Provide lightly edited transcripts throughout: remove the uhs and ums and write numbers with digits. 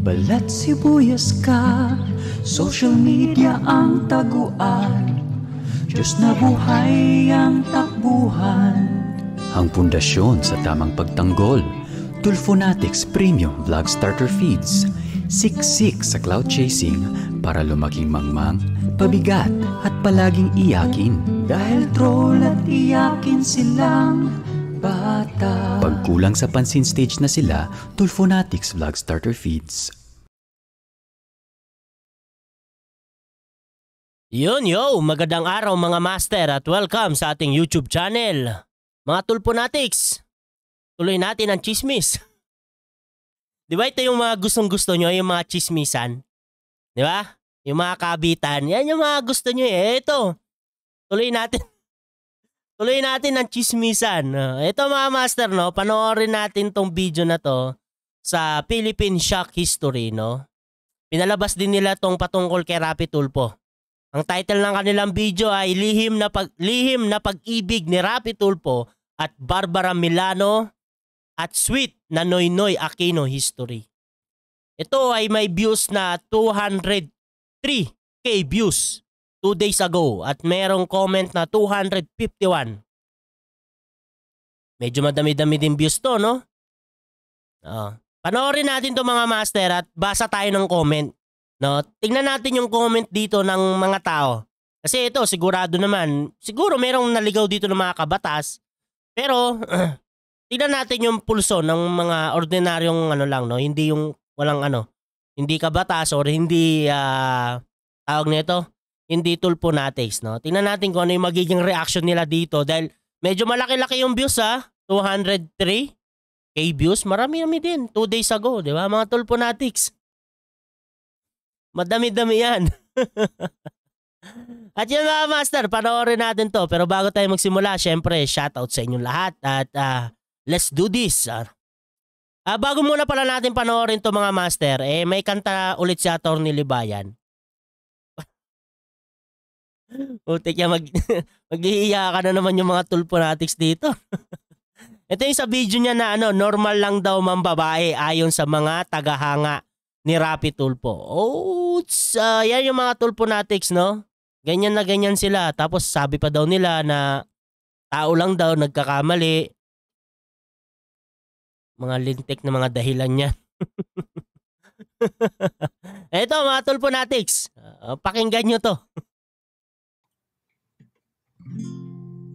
Balat sibuyas ka, social media ang taguan, Diyos na buhay ang takbuhan. Ang pundasyon sa tamang pagtanggol, Tulfonatics Premium Vlog Starter Feeds. Siksik sa cloud chasing para lumaking mangmang, pabigat at palaging iyakin. Dahil troll at iyakin silang bata. Pagkulang sa pansin stage na sila, Tulfonatics Vlog Starter Feeds. Yo, magandang araw mga master at welcome sa ating YouTube channel. Mga Tulfonatics, tuloy natin ang chismis. Di ba ito yung mga gustong-gusto nyo, yung mga chismisan? Di ba? Yung mga kabitan, yan yung mga gusto nyo eh. Ito, tuloy natin. Tuloy natin ang chismisan. Ito mga master, no, panoorin natin tong video na to sa Philippine Shock History, no. Pinalabas din nila tong patungkol kay Rapi Tulfo. Ang title ng kanilang video ay Lihim na Pag-ibig ni Rapi Tulfo at Barbara Milano at Sweet na Noynoy Aquino History. Ito ay may views na 203k views 2 days ago at merong comment na 251. Medyo madami-dami din views to, no? Panoorin natin to mga master at basa tayo ng comment. No, tingnan natin yung comment dito ng mga tao. Kasi ito sigurado naman, siguro merong naligaw dito ng mga kabatas. Pero tingnan natin yung pulso ng mga ordinaryong ano lang, no, hindi yung walang ano, hindi kabatas or hindi tawag nito, hindi Tulfonatics, no. Tingnan natin kung ano yung magiging reaction nila dito dahil medyo malaki-laki yung views 203k views, marami-rami din 2 days ago, di ba mga Tulfonatics? Madami-dami yan. At yun mga master, panoorin natin to. Pero bago tayo magsimula, syempre, shoutout sa inyong lahat. At let's do this. Bago muna pala natin panoorin to mga master, may kanta ulit si Atty. Libayan. Utik yan, mag-iiya ka na naman yung mga Tulfonatics dito. Ito yung sa video niya na normal lang daw mambabae ayon sa mga tagahanga ni Rapi Tulfo. Yan yung mga Tulfonatics, no? Ganyan na ganyan sila. Tapos sabi pa daw nila na tao lang daw nagkakamali. Mga lintik na mga dahilan niya. Eto mga Tulfonatics. Pakinggan nyo to.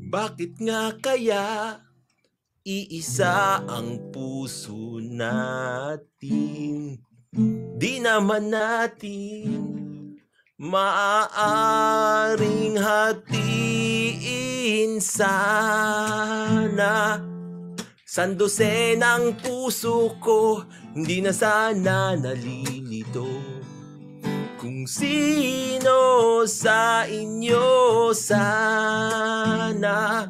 Bakit nga kaya iisa ang puso natin? Di naman natin maaaring hatiin sana. Sandosenang puso ko, hindi na sana nalilito. Kung sino sa inyo sana.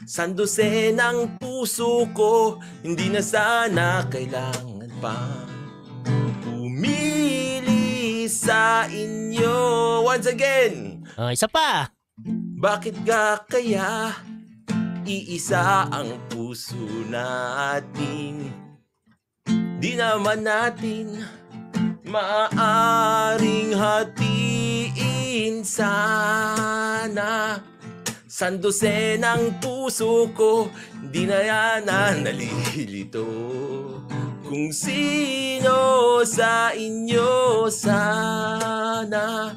Sandosenang puso ko, hindi na sana kailangan pa pumili sa inyo. Once again. Isa pa. Bakit ga kaya iisa ang puso natin? Di naman natin maaaring hatiin sana. Sandosenang puso ko, di na yan nalilito. Kung sino sa inyo sana.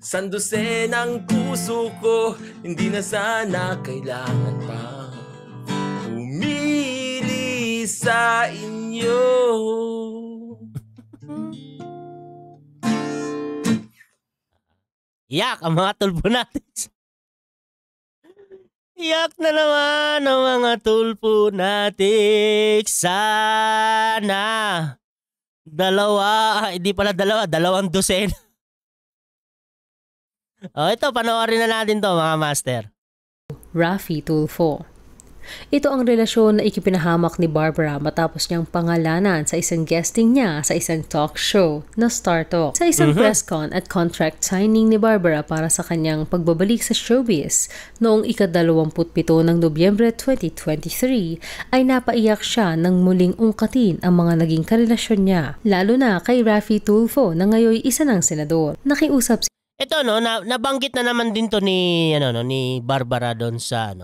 Sandosenang puso ko, hindi na sana kailangan pa pumili sa inyo. Yak ang mga Tulfonatics. Iyak na naman ang mga Tulfonatics. Sana hindi pala dalawang dosen. Rapi Tulfo. Ito ang relasyon na ikipinahamak ni Barbara matapos niyang pangalanan sa isang guesting niya sa isang talk show na Star Talk. Sa isang press con at contract signing ni Barbara para sa kanyang pagbabalik sa showbiz noong ika-27 ng Nobyembre 2023 ay napaiyak siya nang muling ungkatin ang mga naging karelasyon niya, lalo na kay Raffy Tulfo na ngayon isa ng senador. Nakiusap si Ito nabanggit na naman din to ni ni Barbara doon sa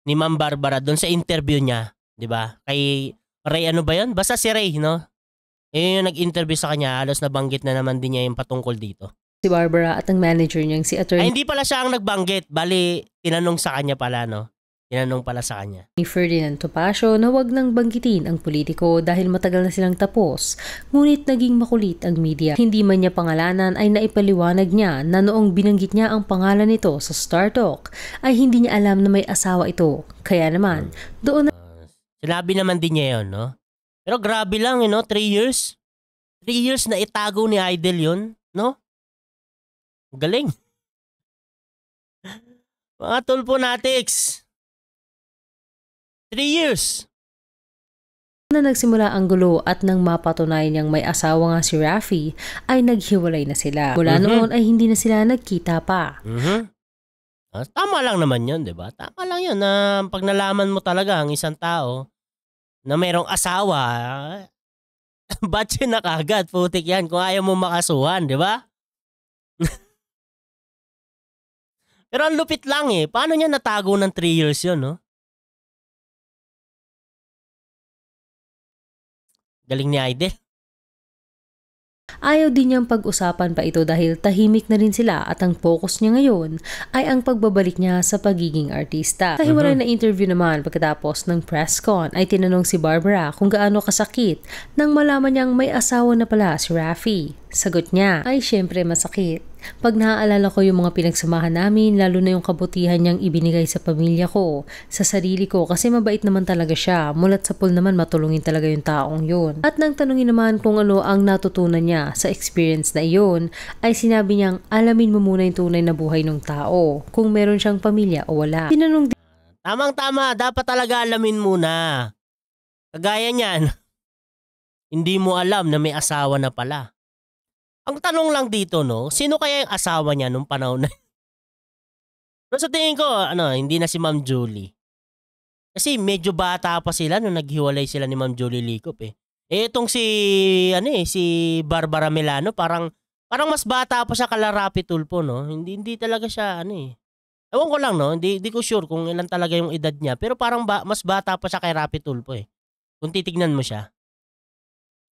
ni Ma'am Barbara doon sa interview niya, 'di ba? Kay Ray ba 'yon? Basta si Ray, no? Yung nag-interview sa kanya, halos nabanggit na naman din niya yung patungkol dito. Barbara at ang manager niyang si Attorney Hindi pala siya ang nagbanggit, bali tinanong sa kanya pala, no? Tinanong pala sa kanya. ni Ferdinand Topacio na wag nang banggitin ang politiko dahil matagal na silang tapos, ngunit naging makulit ang media. Hindi man niya pangalanan ay naipaliwanag niya na noong binanggit niya ang pangalan nito sa Star Talk ay hindi niya alam na may asawa ito. Kaya naman, doon na Sinabi naman din niya 'yon, no? Pero grabe lang, 3 years. 3 years na itago ni Idol 'yon, no? Galing. Mga Tulfonatics. 3 years. na nagsimula ang gulo at nang mapatunayan niyang may asawa nga si Raffy ay naghiwalay na sila. Mula noon ay hindi na sila nagkita pa. Tama lang naman yun, di ba? Tama lang yun na pag nalaman mo talaga ang isang tao na mayroong asawa, batch na kagad, putik yan kung ayaw mo makasuhan, di ba? Pero ang lupit lang eh. Paano niya natago ng 3 years yun, no? Galing ni Idol. Ayaw din niyang pag-usapan pa ito dahil tahimik na rin sila at ang focus niya ngayon ay ang pagbabalik niya sa pagiging artista. Sa hiwalay na interview naman pagkatapos ng press con ay tinanong si Barbara kung gaano kasakit nang malaman niyang may asawa na pala si Raffy. Sagot niya ay syempre masakit. Pag naaalala ko yung mga pinagsamahan namin, lalo na yung kabutihan niyang ibinigay sa pamilya ko, sa sarili ko kasi mabait naman talaga siya, mulat sa pool naman matulungin talaga yung taong yun. At nang tanungin naman kung ano ang natutunan niya sa experience na iyon, ay sinabi niyang alamin mo muna yung tunay na buhay ng tao, kung meron siyang pamilya o wala. Tinanong Tamang-tama, dapat talaga alamin muna. Kagaya niyan, hindi mo alam na may asawa na pala. Ang tanong lang dito, no, sino kaya yung asawa niya nung panahon na Pero sa tingin ko, hindi na si Ma'am Julie. Kasi medyo bata pa sila nung naghiwalay sila ni Ma'am Julie Licop eh. Itong si Barbara Milano, parang mas bata pa siya kala Raffy Tulfo, no? Hindi talaga siya, Ewan ko lang, no? Hindi ko sure kung ilan talaga yung edad niya. Pero parang mas bata pa siya kay Raffy Tulfo eh. Kung titignan mo siya.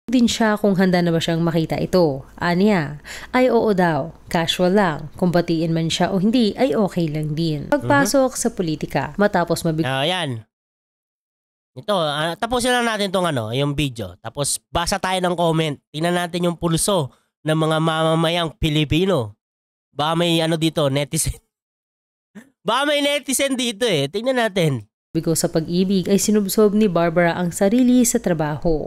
din siya kung handa na ba siyang makita ito. Aniya, ay oo daw, casual lang. Kung batiin man siya o hindi, ay okay lang din. Pagpasok sa politika, matapos Yan. Ito, tapusin lang natin tong yung video. Tapos basa tayo ng comment. Tingnan natin yung pulso ng mga mamamayang Pilipino. Baka may dito, netizen. Baka may netizen dito eh. Tingnan natin. Bigo sa pag-ibig ay sinubsob ni Barbara ang sarili sa trabaho.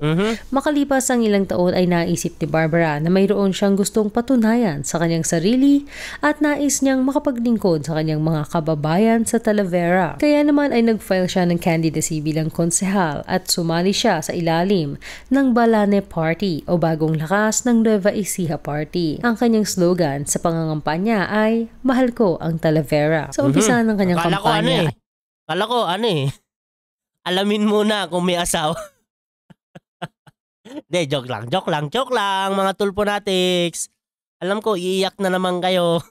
Makalipas ang ilang taon ay naisip ni Barbara na mayroon siyang gustong patunayan sa kanyang sarili at nais niyang makapaglingkod sa kanyang mga kababayan sa Talavera. Kaya naman ay nag-file siya ng candidacy bilang konsehal at sumali siya sa ilalim ng Balane Party o Bagong Lakas ng Nueva Ecija Party. Ang kanyang slogan sa pangangampanya ay Mahal ko ang Talavera. Sa umpisa ng kanyang kampanya Kala ko alamin muna kung may asawa. De, joke lang mga Tulfonatics. Alam ko iiyak na naman kayo.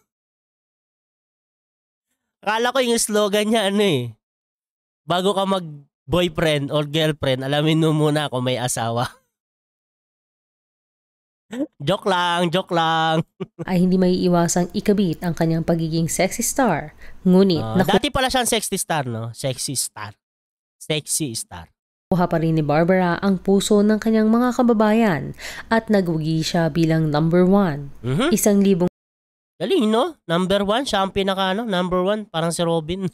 Kala ko yung slogan niya bago ka mag-boyfriend or girlfriend, alamin mo muna kung may asawa. Joke lang. Ay hindi may iwasang ikabit ang kanyang pagiging sexy star. Ngunit dati pala siyang sexy star, no? Sexy star. Nakuha pa rin ni Barbara ang puso ng kanyang mga kababayan at nagwagi siya bilang number 1. 1,000 Galing, no? Number 1, siya ang pinaka number 1, parang si Robin.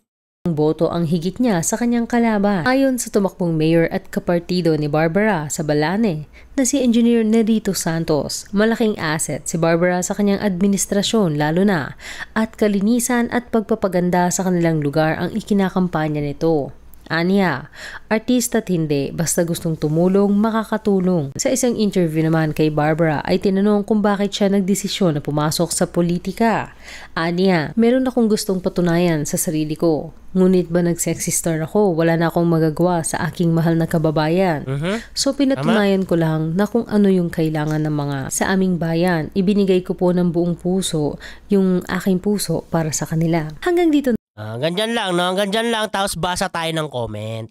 boto ang higit niya sa kanyang kalaban. Ayon sa tumakbong mayor at kapartido ni Barbara sa Balane na si Engineer Nerito Santos, malaking asset si Barbara sa kanyang administrasyon lalo na at kalinisan at pagpapaganda sa kanilang lugar ang ikinakampanya nito. Aniya, artista at hindi, basta gustong tumulong, makakatulong. Sa isang interview naman kay Barbara ay tinanong kung bakit siya nagdesisyon na pumasok sa politika. Aniya, meron akong gustong patunayan sa sarili ko. Ngunit ba nag-sexy star ako, wala na akong magagawa sa aking mahal na kababayan. So pinatunayan ko lang na kung ano yung kailangan ng mga sa aming bayan. Ibinigay ko po ng buong puso yung aking puso para sa kanila. Hanggang dito Ganyan lang, no? Ganyan lang, tapos basa tayo ng comment.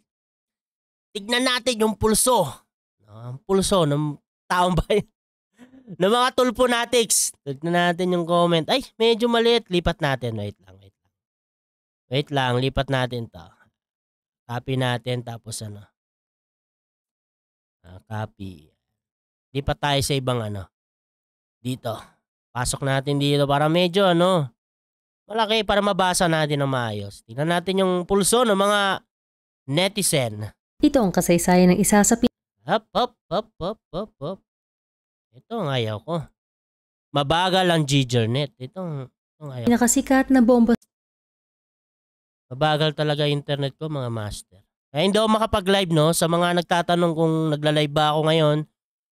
Tignan natin yung pulso. Ang pulso ng taong bayan. ng mga tulponatics. Tignan natin yung comment. Ay, medyo maliit. Lipat natin. Wait lang, lipat natin to. Copy natin, tapos ano. Copy. Lipat tayo sa ibang ano. Dito. Pasok natin dito para medyo ano. Malaki para mabasa natin ng maayos. Tingnan natin yung pulso ng mga netizen. ito ang kasaysayan ng isa sa Hop. Ito ang ayaw ko. Mabagal ang Gigernet. Ito ang ayaw ko. pinakasikat na bomba Mabagal talaga internet ko, mga master. Kaya hindi ako makapag-live, no? Sa mga nagtatanong kung nagla-live ba ako ngayon,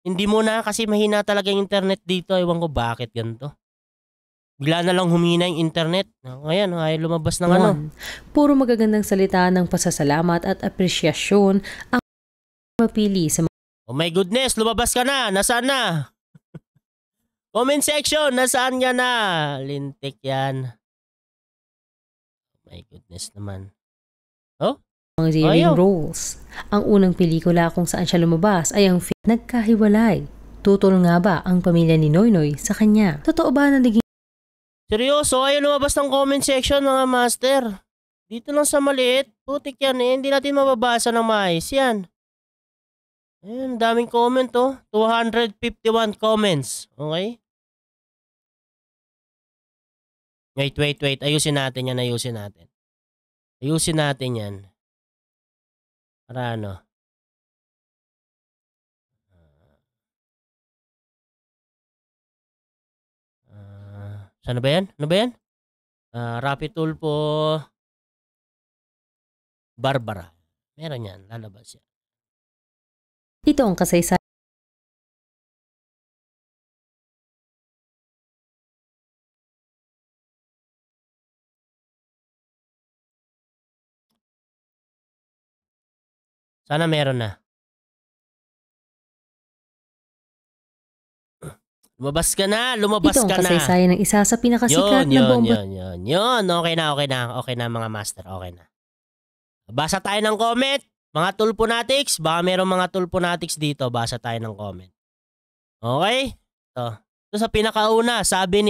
hindi muna kasi mahina talaga yung internet dito. Ewan ko bakit ganito. Bigla na lang humina yung internet. Ngayon, ay lumabas ng ano. Puro magagandang salita ng pasasalamat at apresyasyon ang mapili sa Oh my goodness, lumabas ka na. Nasaan na? Comment section, nasaan ka na? Lintik yan. Oh my goodness naman. mga daring roles. Ang unang pelikula kung saan siya lumabas ay ang Nagkahiwalay. Tutol nga ba ang pamilya ni Noynoy sa kanya? Totoo ba na naging Seryoso, ayaw lumabas ng comment section, mga master. Dito lang sa maliit. Putik yan eh. Hindi natin mababasa ng maayos yan. Ayun, daming comment oh. 251 comments. Okay? Wait. Ayusin natin yan. Ayusin natin yan. Para ano? Ano ba yan? Rapi Tulpo Barbara. Meron yan. Lalabas yan. ito ang kasaysayan Sana meron na. Lumabas ka na. Ito ang kasaysayan ng isa sa pinakasikat na bomba. Yun. Okay na mga master. Okay na. Basa tayo ng comment. Mga tulponatics. Baka merong mga tulponatics dito. Basa tayo ng comment. Okay? Ito sa pinakauna. Sabi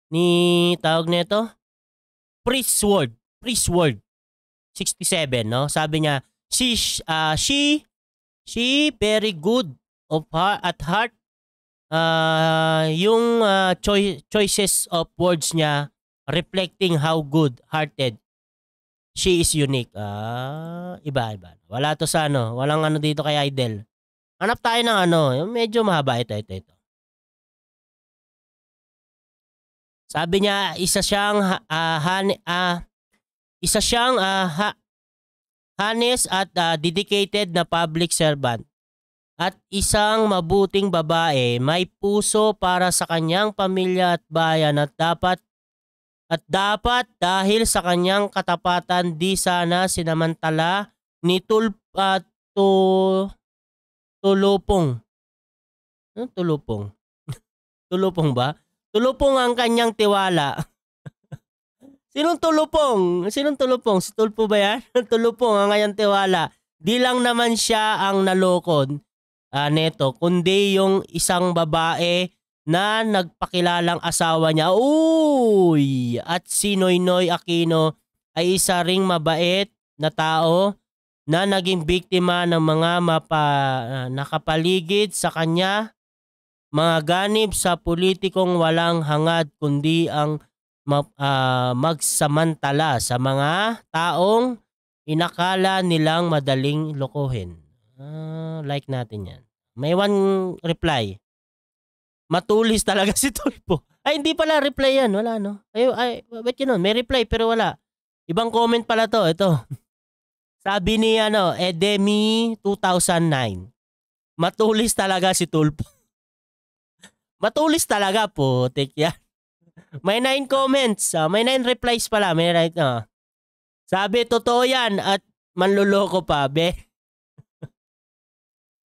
ni tawag nito? Priestword 67, no? Sabi niya, she very good at heart. Yung choices of words niya reflecting how good-hearted she is unique. Iba. Wala to sa walang dito kay Idol. Hanap tayo ng yung medyo mahaba. Ito. Sabi niya, isa siyang honest at dedicated na public servant. At isang mabuting babae, may puso para sa kanyang pamilya at bayan at dapat dahil sa kanyang katapatan di sana sinamantala ni Tulupong. Tulupong? Tulupong ba? Tulupong ang kanyang tiwala. Sinong tulupong? Si Tulpo ba yan? Tulupong ang kanyang tiwala. Di lang naman siya ang nalokod. Neto, kundi yung isang babae na nagpakilalang asawa niya. Uy! At si Noynoy Aquino ay isa ring mabait na tao na naging biktima ng mga nakapaligid sa kanya, mga ganib sa politikong walang hangad kundi ang magsamantala sa mga taong inakala nilang madaling lokohin. Like natin yan. May one reply. Matulis talaga si Tulpo. Ay, hindi pala reply yan. Wala, no? Ay, ba't yun nun? May reply pero wala. Ibang comment pala to. Ito. Sabi ni Edemi 2009. Matulis talaga si Tulpo. Matulis talaga po, take yan. May 9 comments, may 9 replies pala, may right Sabi, totoo yan at manluloko pa, be.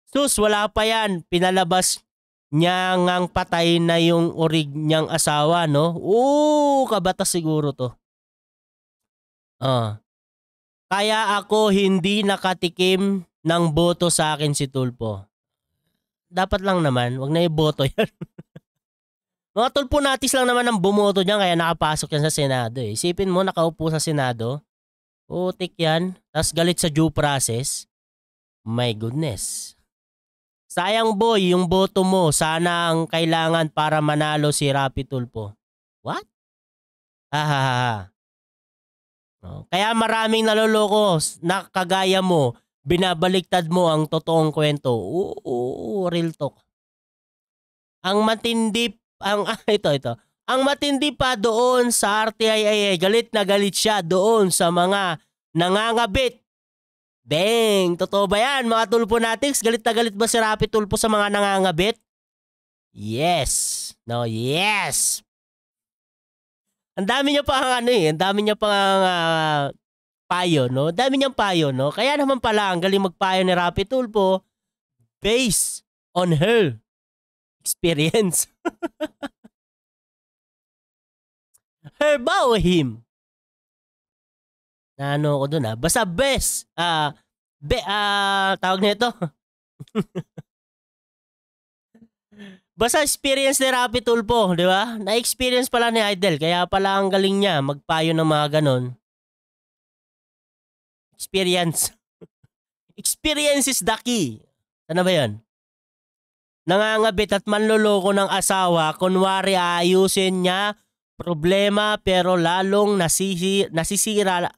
Sus, wala pa yan. Pinalabas niya ngang patay na yung orig niyang asawa, no? Kabatas siguro to. Kaya ako hindi nakatikim ng boto sa akin si Tulpo. Dapat lang naman, wag na iboto yan. Mga Tulponatis lang naman ang bumoto niyan kaya nakapasok yan sa Senado eh. Isipin mo, nakaupo sa Senado. Putik yan. Tapos galit sa due process. My goodness. Sayang boy, yung boto mo, sana ang kailangan para manalo si Rapi Tulpo. What? Kaya maraming naloloko na kagaya mo, binabaliktad mo ang totoong kwento. Real talk. Ang matindi, ito. Ang matindi pa doon sa RTIA, galit na galit siya doon sa mga nangangabit. Dang, totoo ba yan mga Tulponatics? Galit na galit ba si Rapi Tulpo sa mga nangangabit? Yes. No, yes. Ang dami niya pa ang dami niya pa payo, no? Dami niyang payo, no? Kaya naman pala ang galing magpayo ni Rapi Tulpo based on her experience. Her ba o him? Ko doon Basta best. Tawag nito. Basta experience ni Rapi Tulpo, di ba? Na-experience pala ni Idol, kaya pala ang galing niya magpayo ng mga ganon. Experience. Experience is the key. Ano ba yan? Nangangabit at manloloko ng asawa, kunwari ayusin niya problema pero lalong nasisira.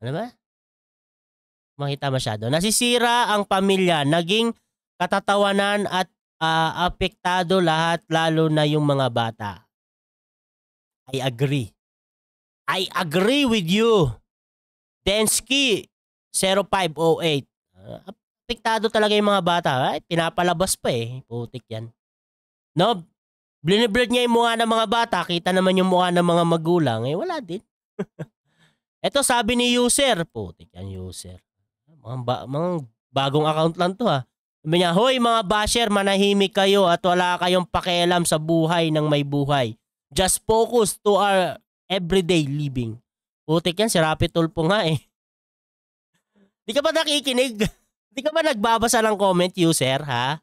Ano ba? Makita masyado. Nasisira ang pamilya, naging katatawanan at apektado lahat, lalo na yung mga bata. I agree. I agree with you. Densky 0508. Apektado talaga yung mga bata. Pinapalabas pa eh. Putik yan. No? Bliniblurred niya yung mukha ng mga bata. Kita naman yung mukha ng mga magulang. Wala din. Ito sabi ni user. Putik yan user. Mga bagong account lang to Sabi niya, hoy mga basher, manahimik kayo at wala kayong pakialam sa buhay ng may buhay. Just focus to our everyday living. Putik yan, si Rapi Tulpo nga eh. Di ka ba nakikinig? Di ka ba nagbabasa ng comment, user, ha?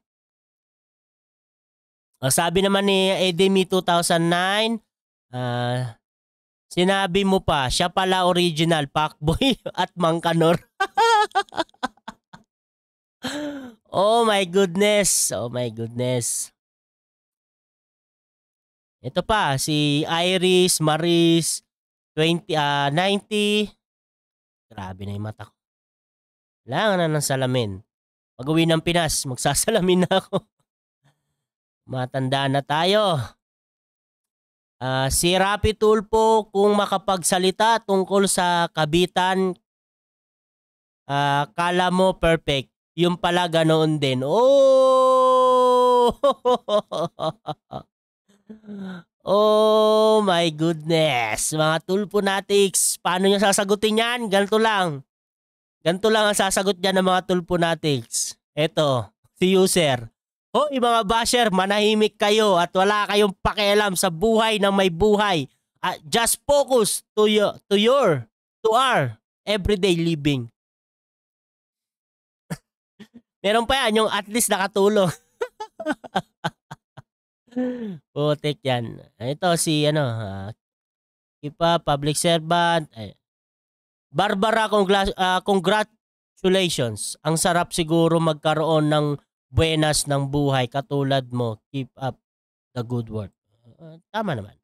Sabi naman ni Edemi 2009, sinabi mo pa, siya pala original, Pacboy at Mangkanor. Oh my goodness. Oh my goodness. Ito pa, si Iris, Maris, 90. Grabe na yung mata ko. Kailangan na ng salamin. Pag-uwi ng Pinas, magsasalamin na ako. Matanda na tayo. Si Rapi Tulpo, kung makapagsalita tungkol sa kabitan, kala mo perfect. Yung pala ganoon din. Oh my goodness. Mga Tulponatics, paano nyo sasagutin yan? Ganito lang. Ganito lang ang sasagot dyan ng mga Tulponatics. Eto, si user. Hoy mga basher, manahimik kayo at wala kayong pakialam sa buhay ng may buhay. Just focus to our everyday living. Meron pa yan, yung at least nakatulong. Putik yan. Ito si Kipa, public servant. Barbara, congratulations. Ang sarap siguro magkaroon ng buenas ng buhay katulad mo. Keep up the good work. Tama naman.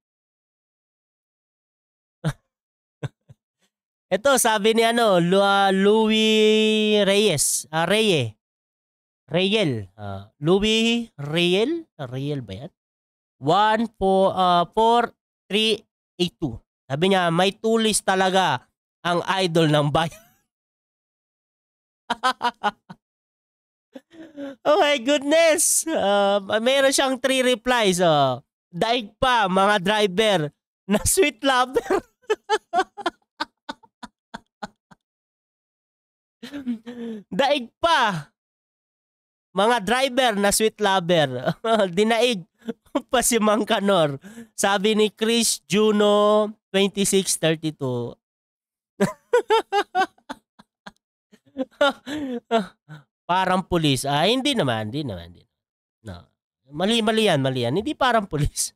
Ito sabi ni Louis Reyes. Reyel. Louis Reyel. Reyel ba yan? 4382. Sabi niya, may tulis talaga ang idol ng bayan. Oh my goodness. Meron siyang 3 replies. Daig pa, mga driver na sweet lover. Daig pa, mga driver na sweet lover. Dinaig pa si Mang Kanor. Sabi ni Chris Juno 2632. Parang pulis. Hindi naman. No. Mali yan. Hindi parang pulis.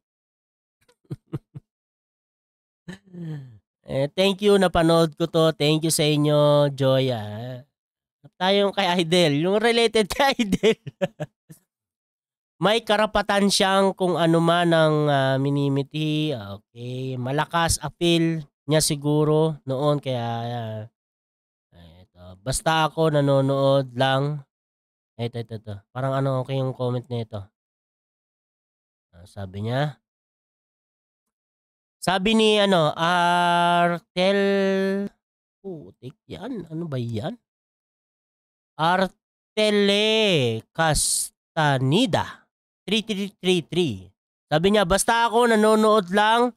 Thank you, napanood ko to. Thank you sa inyo, Joy. Tayong kay Idel. Yung related kay Idel. May karapatan siyang kung ano man ang minimiti. Okay. Malakas appeal niya siguro noon. Kaya basta ako nanonood lang. Ito. Parang ano okay yung comment nito. Sabi niya. Sabi ni Artel. Putik yan. Ano ba yan? Artele Castanida 3333. Sabi niya, basta ako nanonood lang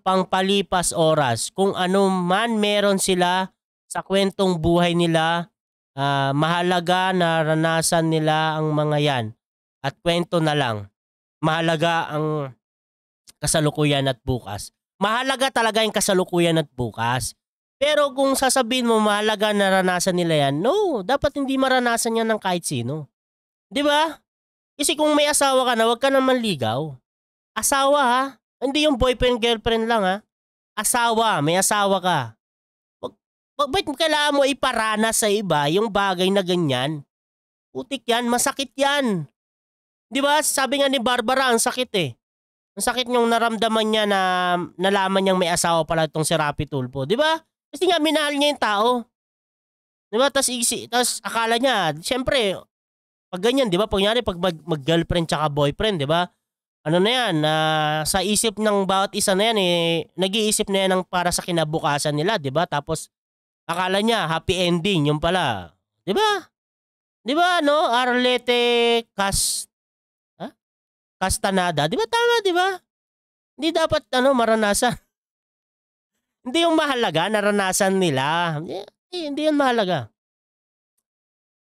pangpalipas oras. Kung ano man meron sila sa kwentong buhay nila, mahalaga na ranasan nila ang mga yan. At kwento na lang. Mahalaga ang kasalukuyan at bukas. Mahalaga talaga yung kasalukuyan at bukas. Pero kung sasabihin mo mahalaga naranasan nila yan, no, dapat hindi maranasan yan ng kahit sino. Di ba? Kasi kung may asawa ka na, huwag ka naman ligaw. Asawa ha? Hindi yung boyfriend, girlfriend lang ha? Asawa, may asawa ka. Ba't kailangan mo iparanas sa iba yung bagay na ganyan? Putik yan, masakit yan. Di ba? Sabi nga ni Barbara, ang sakit eh. Ang sakit niyong naramdaman niya na nalaman niyang may asawa pala itong si Rapi Tulfo. Di ba? Kasi nga minahal niya yung tao. Di ba? Tapos akala niya, siyempre, pag ganyan, di ba? Pag mag-girlfriend tsaka boyfriend, di ba? Ano na yan, sa isip ng bawat isa na yan, nag-iisip na yan ng para sa kinabukasan nila, di ba? Tapos, akala niya, happy ending, yung pala. Di ba? Di ba, no? Arlete Castanada. Di ba tama, di ba? Hindi dapat, maranasan. Hindi yung mahalaga, naranasan nila. Hindi yan mahalaga.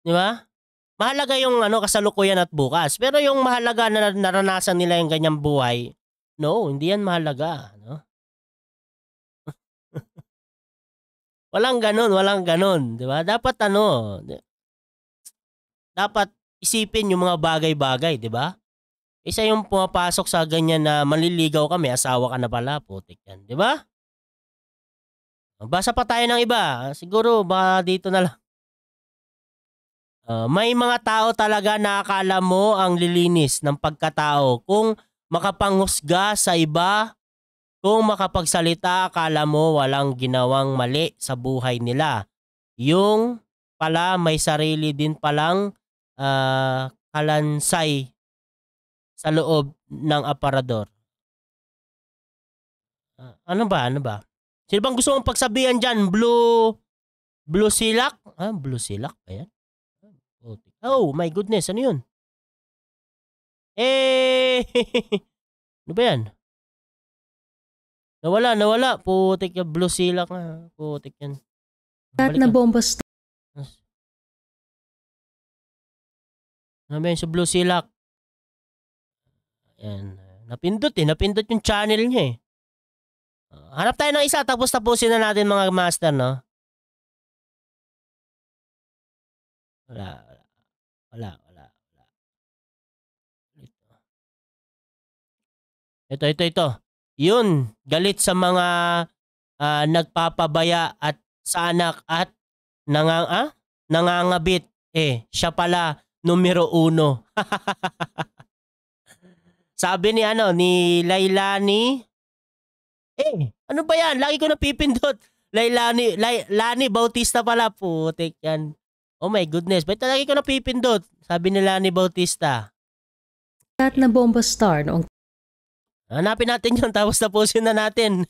Di ba? Mahalaga yung kasalukuyan at bukas. Pero yung mahalaga na naranasan nila yung ganyang buhay, no, hindi yan mahalaga. No? Walang ganon. Di ba? Dapat dapat isipin yung mga bagay-bagay, di ba? Isa yung pumapasok sa ganyan na maliligaw ka, may asawa ka na pala, putik yan, di ba? Basa pa tayo ng iba. Siguro baka dito na lang. May mga tao talaga na akala mo ang lilinis ng pagkatao. Kung makapanghusga sa iba, kung makapagsalita, akala mo walang ginawang mali sa buhay nila. Yung pala may sarili din palang kalansay sa loob ng aparador. Ano ba? Sino bang gusto mong pagsabihan dyan? Blue Silak? Blue Silak ba yan? Oh my goodness, ano yun? Ano ba yan? Nawala. Putik yung Blue Silak. Putik yan. At na bomba Ano ba yan sa Blue Silak? Ayan. Napindot yung channel niya eh. Hanap tayo ng isa tapos tapusin na natin mga master, no? Wala. Ito. Yun, galit sa mga nagpapabaya at sa anak at nangangabit. Siya pala numero 1. Sabi ni Lailani. Ano ba yan? Lagi ko napipindot. Lani Bautista pala. Putik yan. Oh my goodness. Ba't lagi ko napipindot? Sabi ni Lani Bautista. At na bomba star noong hanapin natin yun. Tapos tapusin na natin.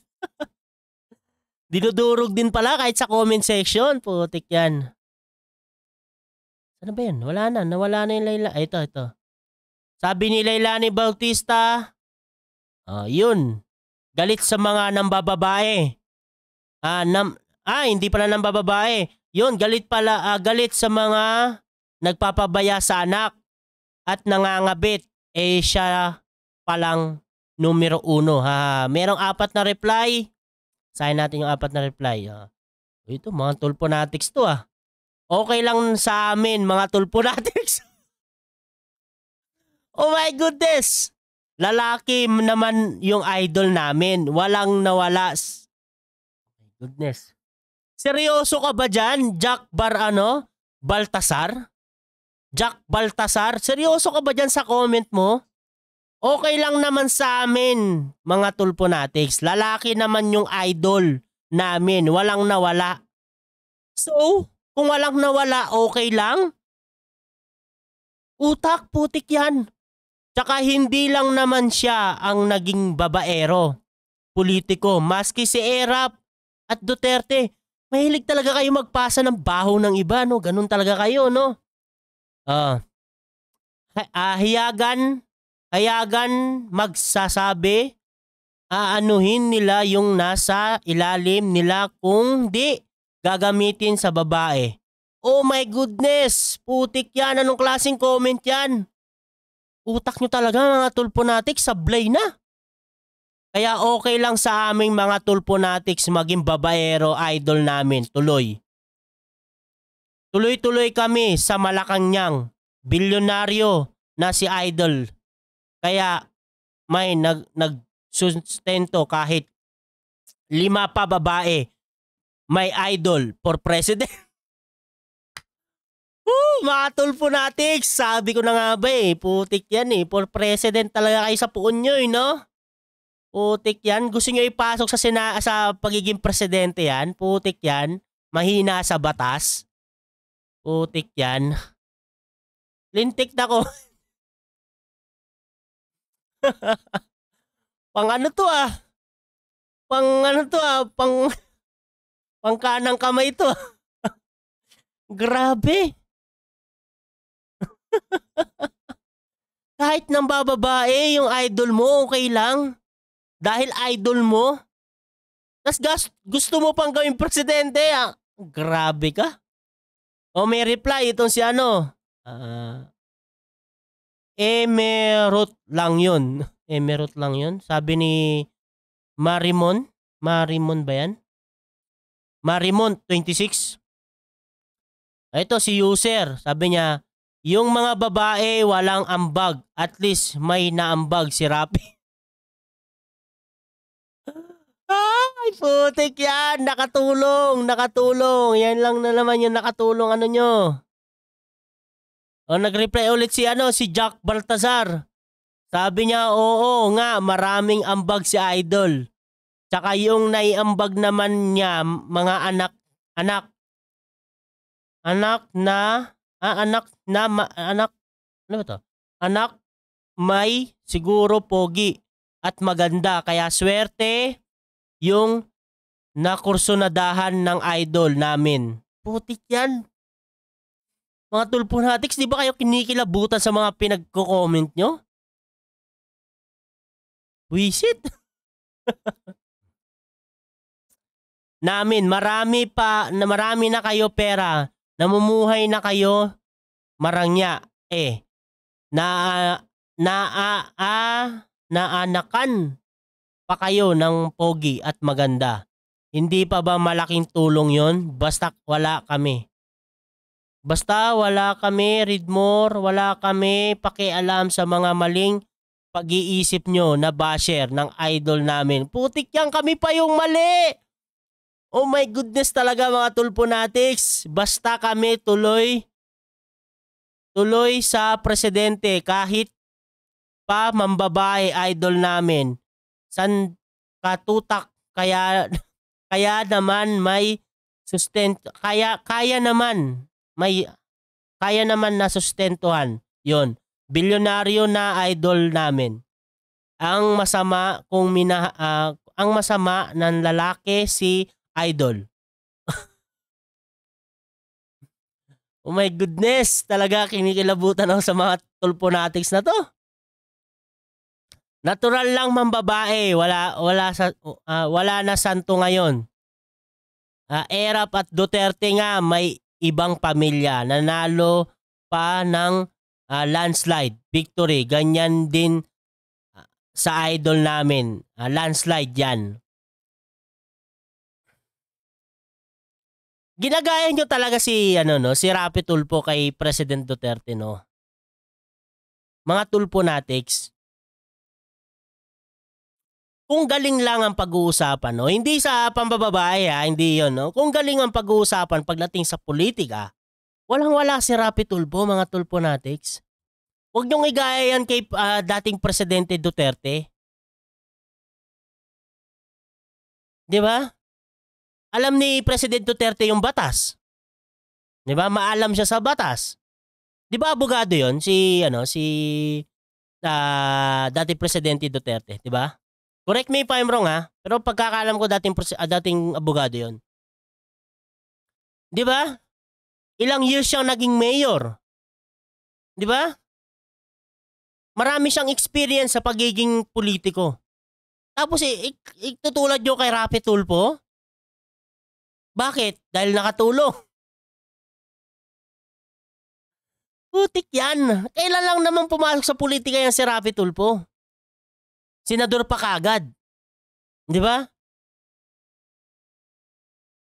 Dinudurog din pala kahit sa comment section. Putik yan. Ano ba yan? Wala na. Nawala na yung Layla. Ay, ito. Sabi ni Leilani Bautista, yun. Galit sa mga nambababae. Hindi pala nambababae. Yun, galit sa mga nagpapabaya sa anak at nangangabit. Siya palang numero 1. Merong 4 na reply. Sahin natin yung 4 na reply. Ito, mga tulponatics to Okay lang sa amin, mga tulponatics. Oh my goodness! Lalaki naman yung idol namin. Walang nawala. Oh my goodness. Seryoso ka ba dyan, Baltasar? Jack Baltasar? Seryoso ka ba dyan sa comment mo? Okay lang naman sa amin, mga tulponatics. Lalaki naman yung idol namin. Walang nawala. So, kung walang nawala, okay lang? Utak, putik yan. Tsaka hindi lang naman siya ang naging babaero, politiko. Maski si Erap at Duterte, mahilig talaga kayo magpasa ng baho ng iba, no? Ganun talaga kayo, no? Hayagan magsasabi, aanuhin nila yung nasa ilalim nila kung di gagamitin sa babae. Oh my goodness! Putik yan! Anong klaseng comment yan? Utak nyo talaga mga tulponatics, sablay na. Kaya okay lang sa aming mga tulponatics maging babaero idol namin. Tuloy-tuloy kami sa Malacanang. Bilyonaryo na si idol. Kaya may nagsustento kahit 5 pa babae. May idol for president. Mga tulponatics, sabi ko na nga ba putik yan for president talaga kayo sa puon nyo no? Putik yan, gusto nyo ipasok sa pagiging presidente yan, putik yan, mahina sa batas. Putik yan. Lintik na ko. Pang kanang kamay to. Grabe. Kahit nang bababae yung idol mo, okay lang. Dahil idol mo. Tas gusto mo pang gawing presidente. Grabe ka. May reply itong si Emerot lang yun. Emerot lang yun. Sabi ni Marimon ba yan? Marimon 26. Ito si user. Sabi niya, yung mga babae walang ambag. At least may naambag si Rapi. Ay, putik yan. Nakatulong. Yan lang na naman yung nakatulong nyo. Nag-reply ulit si Jack Baltasar. Sabi niya, oo nga, maraming ambag si idol. Tsaka yung naiambag naman niya, mga anak may siguro pogi at maganda. Kaya swerte yung nakursunadahan ng idol namin. Putik yan. Mga tulponatics, di ba kayo kinikilabutan sa mga pinagko-comment nyo? Wisit. Namin, marami na kayo pera. Namumuhay na kayo marangya. Naanakan pa kayo ng pogi at maganda. Hindi pa ba malaking tulong yon? Basta wala kami, Ridmore, wala kami pakialam sa mga maling pag-iisip nyo na basher ng idol namin. Putik yan, kami pa yung mali! Oh my goodness talaga mga tulponatics. Basta kami tuloy sa presidente kahit pa mambabae idol namin. San katutak kaya naman may kaya naman na sustentuhan. Yon. Bilyonaryo na idol namin. Ang masama ng lalaki si idol. Oh my goodness, talaga kinikilabutan ako sa mga tulponatics na to. Natural lang mambabae, wala na santo ngayon. Erap at Duterte nga may ibang pamilya, nanalo pa ng landslide victory. Ganyan din sa idol namin, landslide yan. Ginagaya nyo talaga si si Rapi Tulfo kay President Duterte, no? Mga tulponatics. Kung galing lang ang pag-uusapan, no? Hindi sa pambababae, hindi 'yon, no? Kung galing ang pag-uusapan pagdating sa politika, walang-wala si Rapi Tulfo, mga tulponatics. Huwag niyong igaya yan kay dating Presidente Duterte. 'Di ba? Alam ni President Duterte yung batas. 'Di ba? Maalam siya sa batas. 'Di ba abogado 'yon si dating Presidente Duterte, 'di ba? Correct me if I'm wrong, pero pagkakaalam ko dating abogado 'yon. 'Di ba? Ilang years siyang naging mayor. 'Di ba? Marami siyang experience sa pagiging politiko. Tapos itutulad niyo kay Rapi Tulfo? Bakit? Dahil nakatulong. Putik yan. Kailan lang naman pumasok sa politika yan si Rapi Tulfo? Senador pa kagad. Di ba?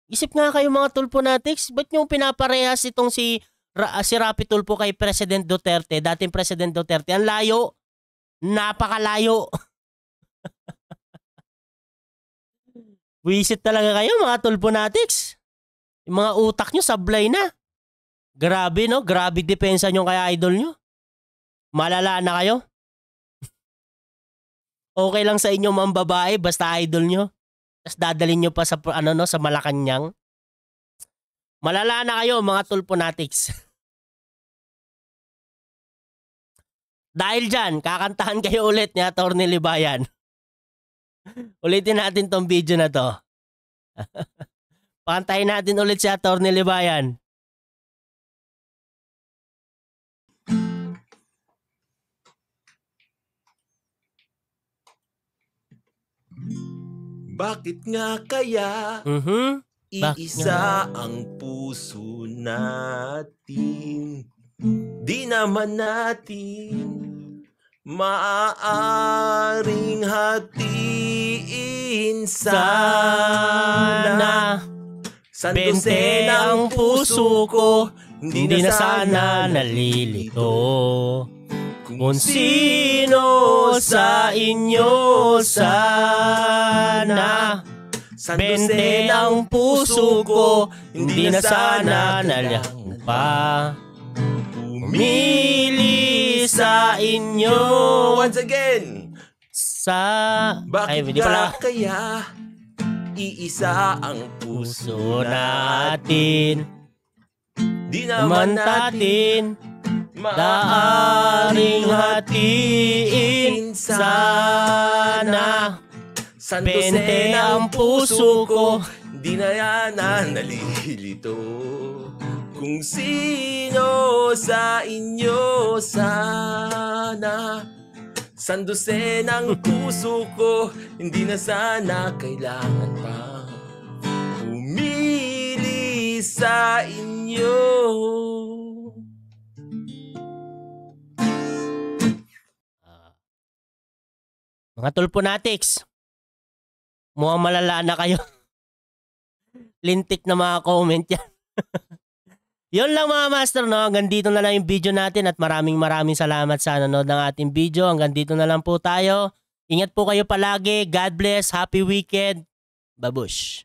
Isip nga kayo mga tulponatics, ba't nyo pinaparehas itong si Rapi Tulfo kay President Duterte, dating President Duterte? Ang layo. Napakalayo. Wisit talaga kayo mga tulponatics. Yung mga utak nyo sablay na. Grabe, no? Grabe depensa nyo kay idol nyo. Malala na kayo. Okay lang sa inyo mga babae basta idol nyo. Tapos dadalhin nyo pa sa sa Malacanang. Malala na kayo mga tulponatics. Dahil dyan, kakantahan kayo ulit ni Atty. Libayan. Ulitin natin tong video na to. Pakantahin natin ulit si Atty. Libayan. Bakit nga kaya iisa ang puso natin? Di naman natin maaaring hatiin sana. Bente ang puso ko, hindi na sana nalilito. Kung sino sa inyo sana. Bente ang puso ko, hindi na sana nalilito pa. Pumili sa inyo. Once again. Bakit hindi pala kaya iisa ang puso natin? Di naman natin maaring hatiin sana. Bente ang puso ko, di na yan nalilito. Kung sino sa inyo sana. Sandusin ang puso ko, hindi na sana kailangan pa pumili sa inyo. Mga tulponatics, mukhang malala na kayo. Lintik na mga comment yan. Yun lang mga master, no? Hanggang dito na lang yung video natin at maraming salamat sa nanonood ng ating video. Hanggang dito na lang po tayo. Ingat po kayo palagi. God bless. Happy weekend. Babush.